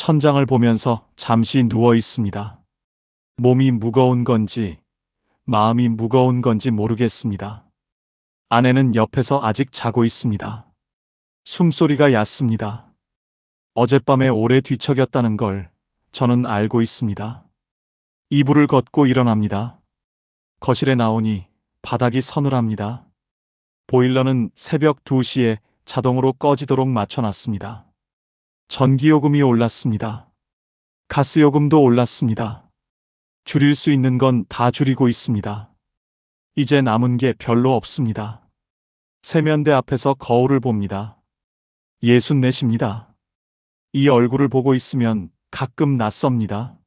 천장을 보면서 잠시 누워 있습니다. 몸이 무거운 건지 마음이 무거운 건지 모르겠습니다. 아내는 옆에서 아직 자고 있습니다. 숨소리가 얕습니다. 어젯밤에 오래 뒤척였다는 걸 저는 알고 있습니다. 이불을 걷고 일어납니다. 거실에 나오니 바닥이 서늘합니다. 보일러는 새벽 2시에 자동으로 꺼지도록 맞춰놨습니다. 전기요금이 올랐습니다. 가스요금도 올랐습니다. 줄일 수 있는 건 다 줄이고 있습니다. 이제 남은 게 별로 없습니다. 세면대 앞에서 거울을 봅니다. 64입니다. 이 얼굴을 보고 있으면 가끔 낯섭니다.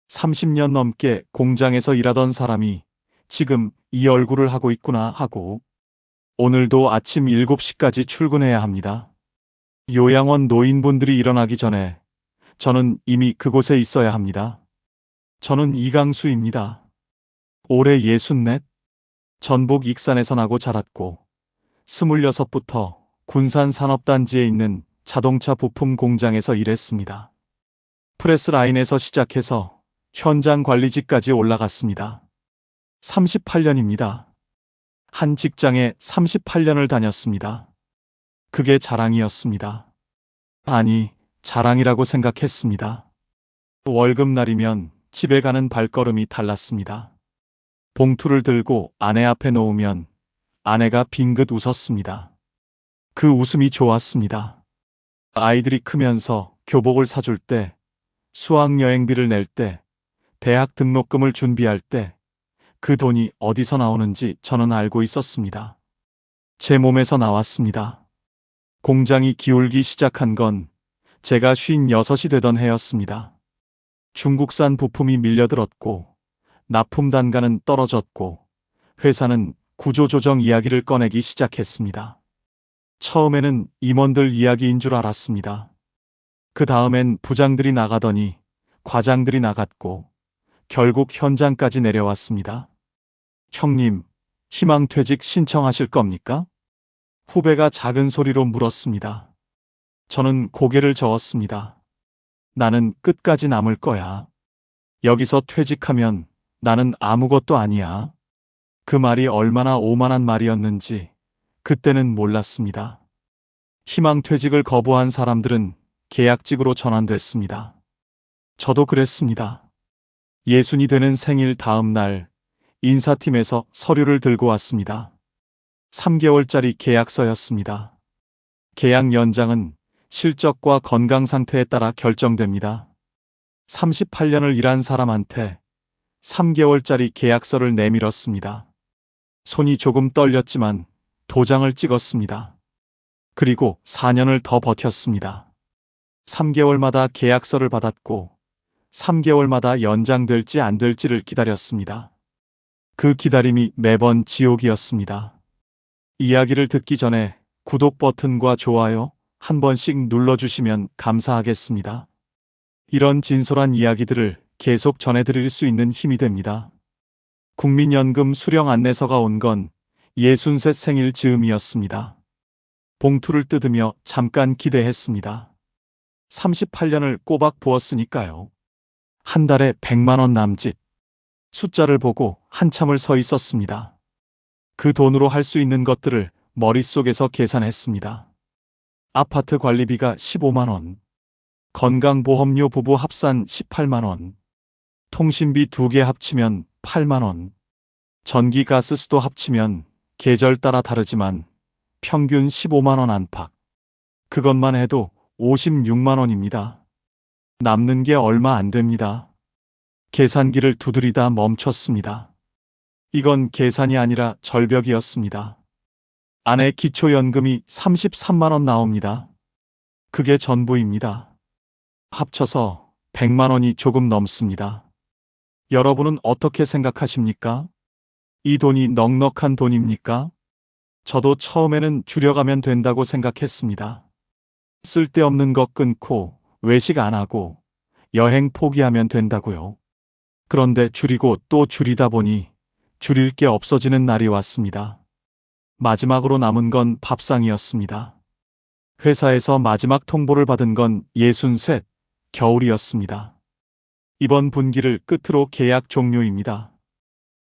30년 넘게 공장에서 일하던 사람이 지금 이 얼굴을 하고 있구나 하고, 오늘도 아침 7시까지 출근해야 합니다. 요양원 노인분들이 일어나기 전에 저는 이미 그곳에 있어야 합니다. 저는 이강수입니다. 올해 64, 전북 익산에서 나고 자랐고 26부터 군산산업단지에 있는 자동차 부품 공장에서 일했습니다. 프레스 라인에서 시작해서 현장 관리직까지 올라갔습니다. 38년입니다. 한 직장에 38년을 다녔습니다. 그게 자랑이었습니다. 아니, 자랑이라고 생각했습니다. 월급날이면 집에 가는 발걸음이 달랐습니다. 봉투를 들고 아내 앞에 놓으면 아내가 빙긋 웃었습니다. 그 웃음이 좋았습니다. 아이들이 크면서 교복을 사줄 때, 수학여행비를 낼 때, 대학 등록금을 준비할 때 그 돈이 어디서 나오는지 저는 알고 있었습니다. 제 몸에서 나왔습니다. 공장이 기울기 시작한 건 제가 56이 되던 해였습니다. 중국산 부품이 밀려들었고 납품 단가는 떨어졌고 회사는 구조조정 이야기를 꺼내기 시작했습니다. 처음에는 임원들 이야기인 줄 알았습니다. 그 다음엔 부장들이 나가더니 과장들이 나갔고 결국 현장까지 내려왔습니다. 형님, 희망퇴직 신청하실 겁니까? 후배가 작은 소리로 물었습니다. 저는 고개를 저었습니다. 나는 끝까지 남을 거야. 여기서 퇴직하면 나는 아무것도 아니야. 그 말이 얼마나 오만한 말이었는지 그때는 몰랐습니다. 희망퇴직을 거부한 사람들은 계약직으로 전환됐습니다. 저도 그랬습니다. 60이 되는 생일 다음 날 인사팀에서 서류를 들고 왔습니다. 3개월짜리 계약서였습니다. 계약 연장은 실적과 건강 상태에 따라 결정됩니다. 38년을 일한 사람한테 3개월짜리 계약서를 내밀었습니다. 손이 조금 떨렸지만 도장을 찍었습니다. 그리고 4년을 더 버텼습니다. 3개월마다 계약서를 받았고 3개월마다 연장될지 안 될지를 기다렸습니다. 그 기다림이 매번 지옥이었습니다. 이야기를 듣기 전에 구독 버튼과 좋아요 한 번씩 눌러주시면 감사하겠습니다. 이런 진솔한 이야기들을 계속 전해드릴 수 있는 힘이 됩니다. 국민연금 수령 안내서가 온 건 63 생일 즈음이었습니다. 봉투를 뜯으며 잠깐 기대했습니다. 38년을 꼬박 부었으니까요. 한 달에 100만 원 남짓. 숫자를 보고 한참을 서 있었습니다. 그 돈으로 할 수 있는 것들을 머릿속에서 계산했습니다. 아파트 관리비가 15만 원, 건강보험료 부부 합산 18만 원, 통신비 2개 합치면 8만 원, 전기, 가스, 수도 합치면 계절 따라 다르지만 평균 15만 원 안팎. 그것만 해도 56만 원입니다. 남는 게 얼마 안 됩니다. 계산기를 두드리다 멈췄습니다. 이건 계산이 아니라 절벽이었습니다. 아내 기초연금이 33만 원 나옵니다. 그게 전부입니다. 합쳐서 100만 원이 조금 넘습니다. 여러분은 어떻게 생각하십니까? 이 돈이 넉넉한 돈입니까? 저도 처음에는 줄여가면 된다고 생각했습니다. 쓸데없는 것 끊고 외식 안 하고 여행 포기하면 된다고요. 그런데 줄이고 또 줄이다 보니 줄일 게 없어지는 날이 왔습니다. 마지막으로 남은 건 밥상이었습니다. 회사에서 마지막 통보를 받은 건 63, 겨울이었습니다. 이번 분기를 끝으로 계약 종료입니다.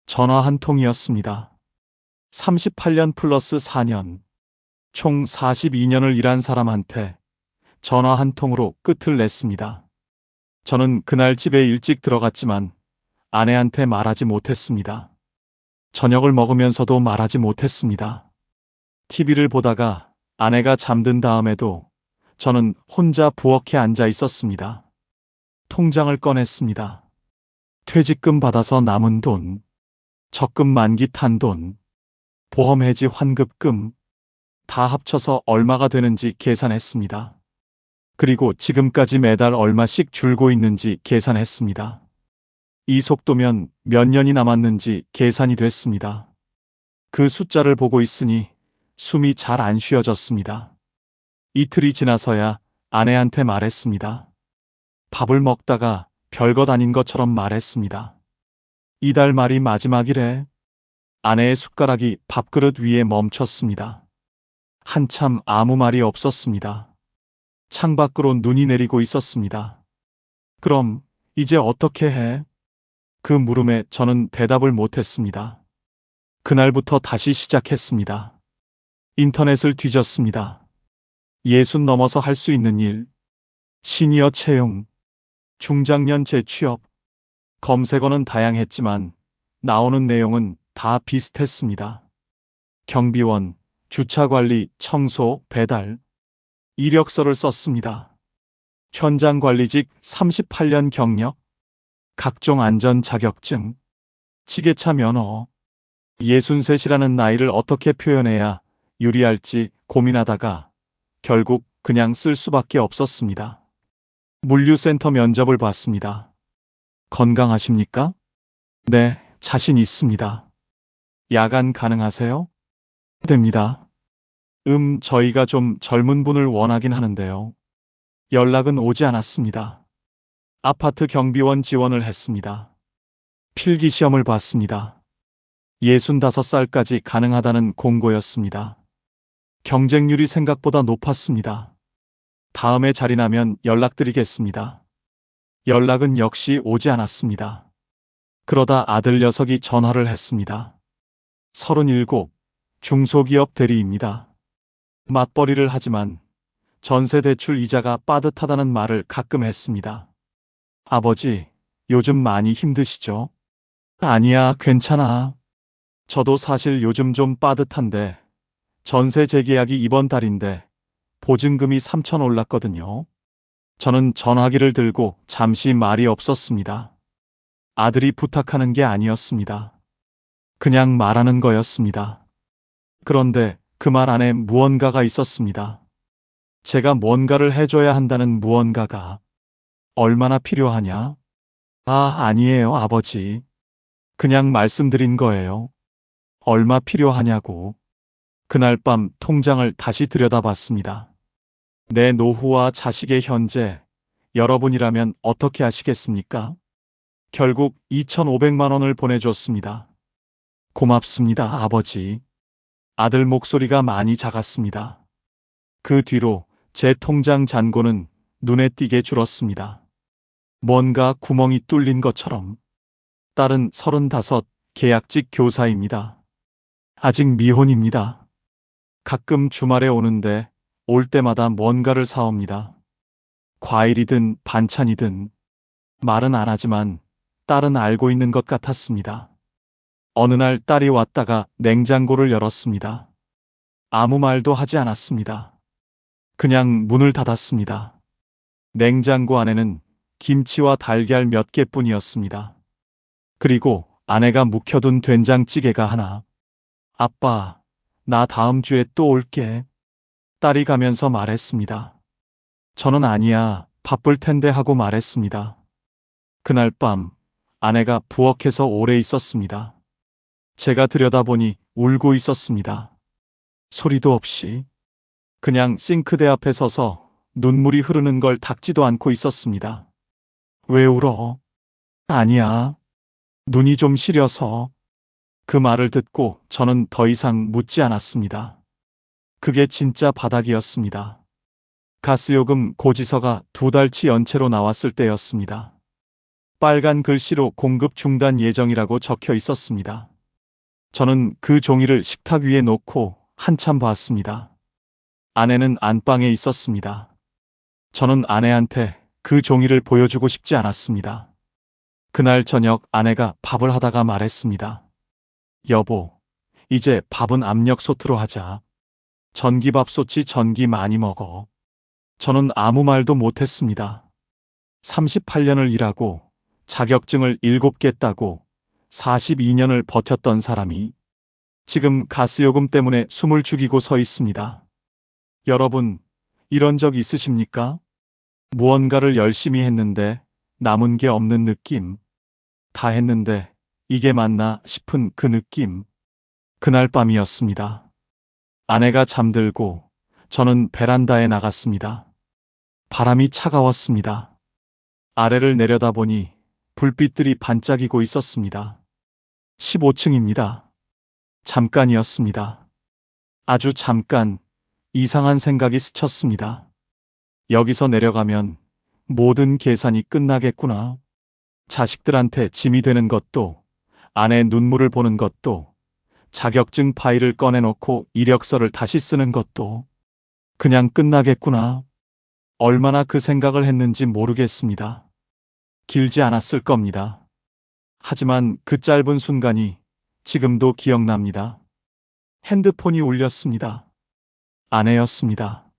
전화 한 통이었습니다. 38년 플러스 4년, 총 42년을 일한 사람한테 전화 한 통으로 끝을 냈습니다. 저는 그날 집에 일찍 들어갔지만 아내한테 말하지 못했습니다. 저녁을 먹으면서도 말하지 못했습니다. TV를 보다가 아내가 잠든 다음에도 저는 혼자 부엌에 앉아 있었습니다. 통장을 꺼냈습니다. 퇴직금 받아서 남은 돈, 적금 만기 탄 돈, 보험 해지 환급금, 다 합쳐서 얼마가 되는지 계산했습니다. 그리고 지금까지 매달 얼마씩 줄고 있는지 계산했습니다. 이 속도면 몇 년이 남았는지 계산이 됐습니다. 그 숫자를 보고 있으니 숨이 잘 안 쉬어졌습니다. 이틀이 지나서야 아내한테 말했습니다. 밥을 먹다가 별것 아닌 것처럼 말했습니다. 이달 말이 마지막이래. 아내의 숟가락이 밥그릇 위에 멈췄습니다. 한참 아무 말이 없었습니다. 창밖으로 눈이 내리고 있었습니다. 그럼 이제 어떻게 해? 그 물음에 저는 대답을 못했습니다. 그날부터 다시 시작했습니다. 인터넷을 뒤졌습니다. 60 넘어서 할 수 있는 일, 시니어 채용, 중장년 재취업, 검색어는 다양했지만 나오는 내용은 다 비슷했습니다. 경비원, 주차관리, 청소, 배달, 이력서를 썼습니다. 현장관리직 38년 경력, 각종 안전 자격증, 지게차 면허, 63이라는 나이를 어떻게 표현해야 유리할지 고민하다가 결국 그냥 쓸 수밖에 없었습니다. 물류센터 면접을 봤습니다. 건강하십니까? 네, 자신 있습니다. 야간 가능하세요? 됩니다. 저희가 좀 젊은 분을 원하긴 하는데요. 연락은 오지 않았습니다. 아파트 경비원 지원을 했습니다. 필기 시험을 봤습니다. 65살까지 가능하다는 공고였습니다. 경쟁률이 생각보다 높았습니다. 다음에 자리 나면 연락드리겠습니다. 연락은 역시 오지 않았습니다. 그러다 아들 녀석이 전화를 했습니다. 37, 중소기업 대리입니다. 맞벌이를 하지만 전세대출 이자가 빠듯하다는 말을 가끔 했습니다. 아버지, 요즘 많이 힘드시죠? 아니야, 괜찮아. 저도 사실 요즘 좀 빠듯한데 전세 재계약이 이번 달인데 보증금이 3천 올랐거든요. 저는 전화기를 들고 잠시 말이 없었습니다. 아들이 부탁하는 게 아니었습니다. 그냥 말하는 거였습니다. 그런데 그 말 안에 무언가가 있었습니다. 제가 뭔가를 해줘야 한다는 무언가가. 얼마나 필요하냐? 아니에요, 아버지. 그냥 말씀드린 거예요. 얼마 필요하냐고. 그날 밤 통장을 다시 들여다봤습니다. 내 노후와 자식의 현재, 여러분이라면 어떻게 하시겠습니까? 결국 2,500만 원을 보내줬습니다. 고맙습니다, 아버지. 아들 목소리가 많이 작았습니다. 그 뒤로 제 통장 잔고는 눈에 띄게 줄었습니다. 뭔가 구멍이 뚫린 것처럼. 딸은 35, 계약직 교사입니다. 아직 미혼입니다. 가끔 주말에 오는데 올 때마다 뭔가를 사옵니다. 과일이든 반찬이든. 말은 안 하지만 딸은 알고 있는 것 같았습니다. 어느 날 딸이 왔다가 냉장고를 열었습니다. 아무 말도 하지 않았습니다. 그냥 문을 닫았습니다. 냉장고 안에는 김치와 달걀 몇 개뿐이었습니다. 그리고 아내가 묵혀둔 된장찌개가 하나. 아빠, 나 다음 주에 또 올게. 딸이 가면서 말했습니다. 저는 아니야, 바쁠 텐데 하고 말했습니다. 그날 밤 아내가 부엌에서 오래 있었습니다. 제가 들여다보니 울고 있었습니다. 소리도 없이. 그냥 싱크대 앞에 서서 눈물이 흐르는 걸 닦지도 않고 있었습니다. 왜 울어? 아니야. 눈이 좀 시려서. 그 말을 듣고 저는 더 이상 묻지 않았습니다. 그게 진짜 바닥이었습니다. 가스요금 고지서가 2달치 연체로 나왔을 때였습니다. 빨간 글씨로 공급 중단 예정이라고 적혀 있었습니다. 저는 그 종이를 식탁 위에 놓고 한참 봤습니다. 아내는 안방에 있었습니다. 저는 아내한테 그 종이를 보여주고 싶지 않았습니다. 그날 저녁 아내가 밥을 하다가 말했습니다. 여보, 이제 밥은 압력솥으로 하자. 전기밥솥이 전기 많이 먹어. 저는 아무 말도 못했습니다. 38년을 일하고 자격증을 7개 따고 42년을 버텼던 사람이 지금 가스요금 때문에 숨을 죽이고 서 있습니다. 여러분, 이런 적 있으십니까? 무언가를 열심히 했는데 남은 게 없는 느낌. 다 했는데 이게 맞나 싶은 그 느낌. 그날 밤이었습니다. 아내가 잠들고 저는 베란다에 나갔습니다. 바람이 차가웠습니다. 아래를 내려다보니 불빛들이 반짝이고 있었습니다. 15층입니다. 잠깐이었습니다. 아주 잠깐 이상한 생각이 스쳤습니다. 여기서 내려가면 모든 계산이 끝나겠구나. 자식들한테 짐이 되는 것도, 아내 눈물을 보는 것도, 자격증 파일을 꺼내놓고 이력서를 다시 쓰는 것도 그냥 끝나겠구나. 얼마나 그 생각을 했는지 모르겠습니다. 길지 않았을 겁니다. 하지만 그 짧은 순간이 지금도 기억납니다. 핸드폰이 울렸습니다. 아내였습니다.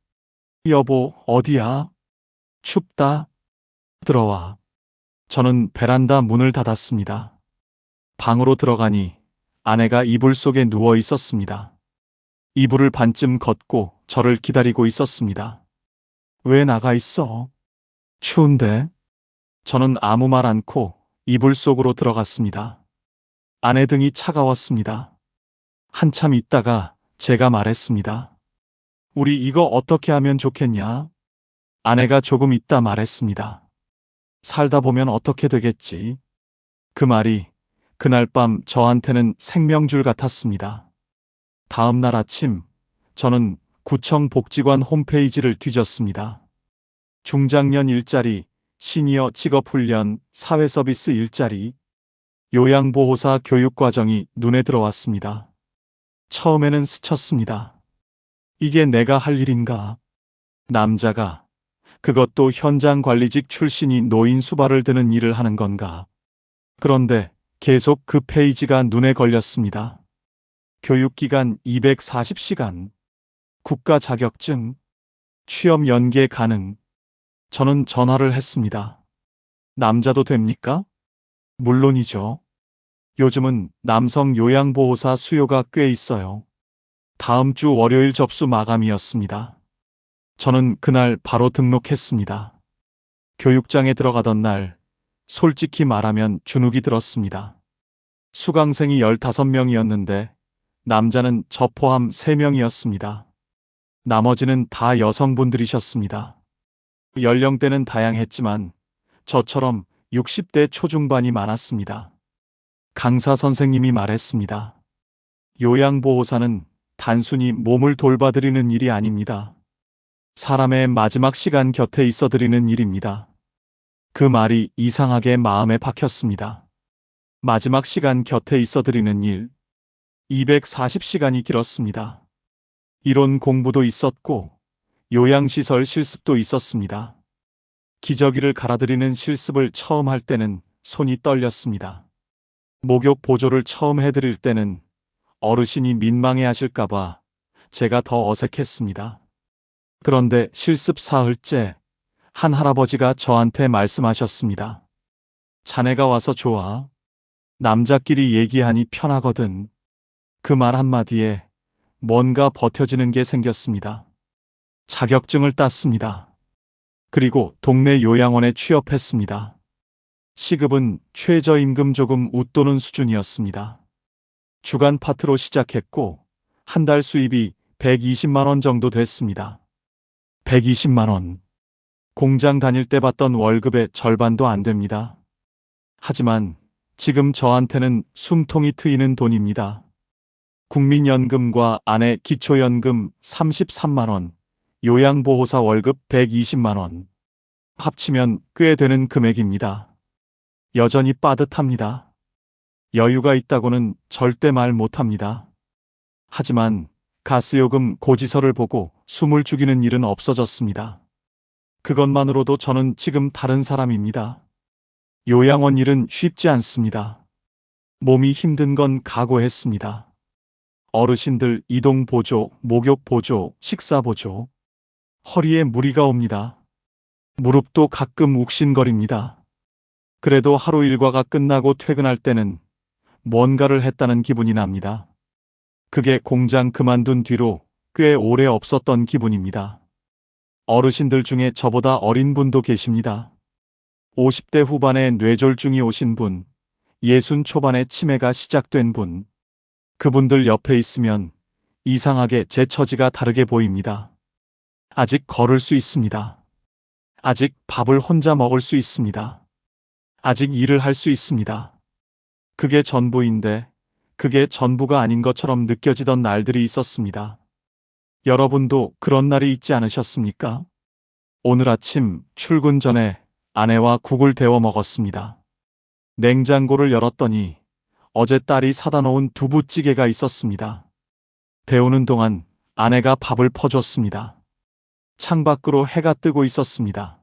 여보, 어디야? 춥다. 들어와. 저는 베란다 문을 닫았습니다. 방으로 들어가니 아내가 이불 속에 누워 있었습니다. 이불을 반쯤 걷고 저를 기다리고 있었습니다. 왜 나가 있어? 추운데? 저는 아무 말 않고 이불 속으로 들어갔습니다. 아내 등이 차가웠습니다. 한참 있다가 제가 말했습니다. 우리 이거 어떻게 하면 좋겠냐? 아내가 조금 있다 말했습니다. 살다 보면 어떻게 되겠지? 그 말이 그날 밤 저한테는 생명줄 같았습니다. 다음 날 아침 저는 구청 복지관 홈페이지를 뒤졌습니다. 중장년 일자리, 시니어 직업훈련, 사회서비스 일자리, 요양보호사 교육과정이 눈에 들어왔습니다. 처음에는 스쳤습니다. 이게 내가 할 일인가? 남자가, 그것도 현장 관리직 출신이 노인 수발을 드는 일을 하는 건가? 그런데 계속 그 페이지가 눈에 걸렸습니다. 교육기간 240시간, 국가 자격증, 취업 연계 가능. 저는 전화를 했습니다. 남자도 됩니까? 물론이죠. 요즘은 남성 요양보호사 수요가 꽤 있어요. 다음 주 월요일 접수 마감이었습니다. 저는 그날 바로 등록했습니다. 교육장에 들어가던 날, 솔직히 말하면 주눅이 들었습니다. 수강생이 15명이었는데 남자는 저 포함 3명이었습니다. 나머지는 다 여성분들이셨습니다. 연령대는 다양했지만 저처럼 60대 초중반이 많았습니다. 강사 선생님이 말했습니다. 요양보호사는 단순히 몸을 돌봐드리는 일이 아닙니다. 사람의 마지막 시간 곁에 있어드리는 일입니다. 그 말이 이상하게 마음에 박혔습니다. 마지막 시간 곁에 있어드리는 일. 240시간이 길었습니다. 이론 공부도 있었고 요양시설 실습도 있었습니다. 기저귀를 갈아드리는 실습을 처음 할 때는 손이 떨렸습니다. 목욕 보조를 처음 해드릴 때는 어르신이 민망해하실까봐 제가 더 어색했습니다. 그런데 실습 사흘째 한 할아버지가 저한테 말씀하셨습니다. 자네가 와서 좋아. 남자끼리 얘기하니 편하거든. 그 말 한마디에 뭔가 버텨지는 게 생겼습니다. 자격증을 땄습니다. 그리고 동네 요양원에 취업했습니다. 시급은 최저임금 조금 웃도는 수준이었습니다. 주간 파트로 시작했고 한 달 수입이 120만 원 정도 됐습니다. 120만 원. 공장 다닐 때 받던 월급의 절반도 안 됩니다. 하지만 지금 저한테는 숨통이 트이는 돈입니다. 국민연금과 아내 기초연금 33만 원, 요양보호사 월급 120만 원. 합치면 꽤 되는 금액입니다. 여전히 빠듯합니다. 여유가 있다고는 절대 말 못합니다. 하지만 가스요금 고지서를 보고 숨을 죽이는 일은 없어졌습니다. 그것만으로도 저는 지금 다른 사람입니다. 요양원 일은 쉽지 않습니다. 몸이 힘든 건 각오했습니다. 어르신들 이동보조, 목욕보조, 식사보조. 허리에 무리가 옵니다. 무릎도 가끔 욱신거립니다. 그래도 하루 일과가 끝나고 퇴근할 때는 뭔가를 했다는 기분이 납니다. 그게 공장 그만둔 뒤로 꽤 오래 없었던 기분입니다. 어르신들 중에 저보다 어린 분도 계십니다. 50대 후반에 뇌졸중이 오신 분, 60 초반에 치매가 시작된 분. 그분들 옆에 있으면 이상하게 제 처지가 다르게 보입니다. 아직 걸을 수 있습니다. 아직 밥을 혼자 먹을 수 있습니다. 아직 일을 할 수 있습니다. 그게 전부인데 그게 전부가 아닌 것처럼 느껴지던 날들이 있었습니다. 여러분도 그런 날이 있지 않으셨습니까? 오늘 아침 출근 전에 아내와 국을 데워 먹었습니다. 냉장고를 열었더니 어제 딸이 사다 놓은 두부찌개가 있었습니다. 데우는 동안 아내가 밥을 퍼줬습니다. 창밖으로 해가 뜨고 있었습니다.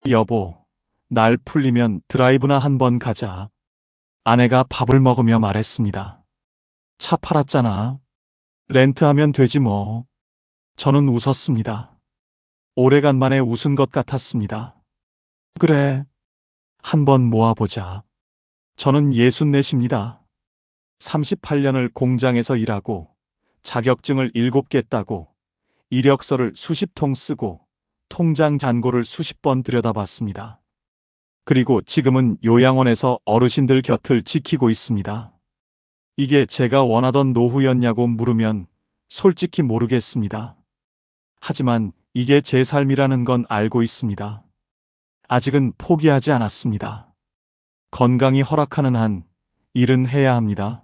여보, 날 풀리면 드라이브나 한번 가자. 아내가 밥을 먹으며 말했습니다. 차 팔았잖아. 렌트하면 되지 뭐. 저는 웃었습니다. 오래간만에 웃은 것 같았습니다. 그래. 한번 모아보자. 저는 64입니다. 38년을 공장에서 일하고 자격증을 7개 따고 이력서를 수십 통 쓰고 통장 잔고를 수십 번 들여다봤습니다. 그리고 지금은 요양원에서 어르신들 곁을 지키고 있습니다. 이게 제가 원하던 노후였냐고 물으면 솔직히 모르겠습니다. 하지만 이게 제 삶이라는 건 알고 있습니다. 아직은 포기하지 않았습니다. 건강이 허락하는 한 일은 해야 합니다.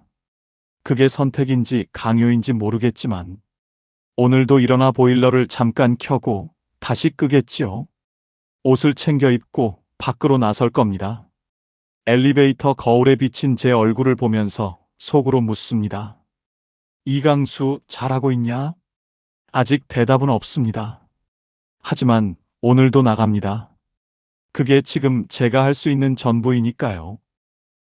그게 선택인지 강요인지 모르겠지만 오늘도 일어나 보일러를 잠깐 켜고 다시 끄겠지요. 옷을 챙겨 입고 밖으로 나설 겁니다. 엘리베이터 거울에 비친 제 얼굴을 보면서 속으로 묻습니다. 이강수, 잘하고 있냐? 아직 대답은 없습니다. 하지만 오늘도 나갑니다. 그게 지금 제가 할 수 있는 전부이니까요.